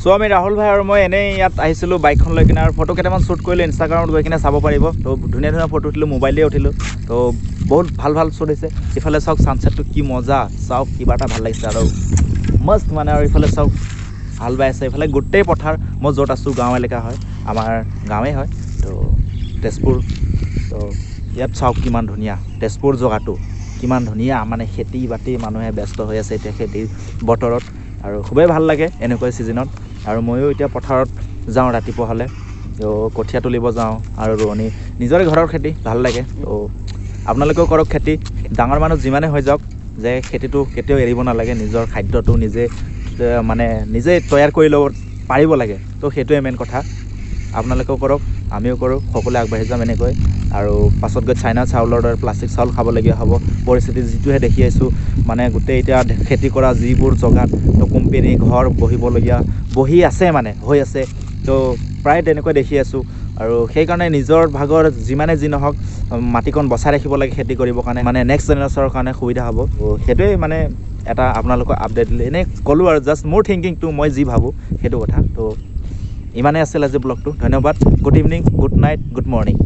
so আমি ৰাহুল ভাই আৰু মই এনেই ইয়াত আহিছিলোঁ বাইকখন লৈ কিনে আৰু ফটো কেইটামান শ্বুট কৰিলোঁ ইনষ্টাগ্ৰামত গৈ কিনে চাব পাৰিব তো ধুনীয়া ধুনীয়া ফটো উঠিলোঁ মোবাইলেই উঠিলোঁ তো বহুত ভাল ভাল শ্বুট হৈছে ইফালে চাওক ছানছেটটো কি মজা চাওক কিবা এটা ভাল লাগিছে আৰু মস্ত মানে আৰু ইফালে চাওক হাল বাই আছে ইফালে গোটেই পথাৰ মই য'ত আছোঁ গাঁও এলেকা হয় আমাৰ গাঁৱেই হয় তো তেজপুৰ তো ইয়াত চাওক কিমান ধুনীয়া তেজপুৰ জেগাটো কিমান ধুনীয়া মানে খেতি বাতি মানুহে ব্যস্ত হৈ আছে এতিয়া খেতিৰ বতৰত আৰু খুবেই ভাল লাগে এনেকুৱা ছিজনত আৰু ময়ো এতিয়া পথাৰত যাওঁ ৰাতিপুৱা হ'লে তো কঠীয়া তুলিব যাওঁ আৰু ৰোৱনী নিজৰে ঘৰৰ খেতি ভাল লাগে তো আপোনালোকেও কৰক খেতি ডাঙৰ মানুহ যিমানে হৈ যাওক যে খেতিটো কেতিয়াও এৰিব নালাগে নিজৰ খাদ্যটো নিজে মানে নিজে তৈয়াৰ কৰি ল'ব পাৰিব লাগে তো সেইটোৱে মেইন কথা আপোনালোকেও কৰক আমিও কৰোঁ সকলোৱে আগবাঢ়ি যাম এনেকৈ আৰু পাছত গৈ চাইনা চাউলৰ দৰে প্লাষ্টিক চাউল খাবলগীয়া হ'ব পৰিস্থিতি যিটোহে দেখি আছোঁ মানে গোটেই এতিয়া খেতি কৰা যিবোৰ জেগাত তো কোম্পেনী ঘৰ বহিবলগীয়া বহি আছে মানে হৈ আছে তো প্ৰায় তেনেকৈ দেখি আছোঁ আৰু সেইকাৰণে নিজৰ ভাগৰ যিমানে যি নহওক মাটিকণ বচাই ৰাখিব লাগে খেতি কৰিবৰ কাৰণে মানে নেক্সট জেনেৰেশ্যনৰ কাৰণে সুবিধা হ'ব তো সেইটোৱে মানে এটা আপোনালোকক আপডেট দিলে এনেই ক'লোঁ আৰু জাষ্ট মোৰ থিংকিংটো মই যি ভাবোঁ সেইটো কথা তো ইমানেই আছিল আজি ব্লগটো ধন্যবাদ good evening good night good morning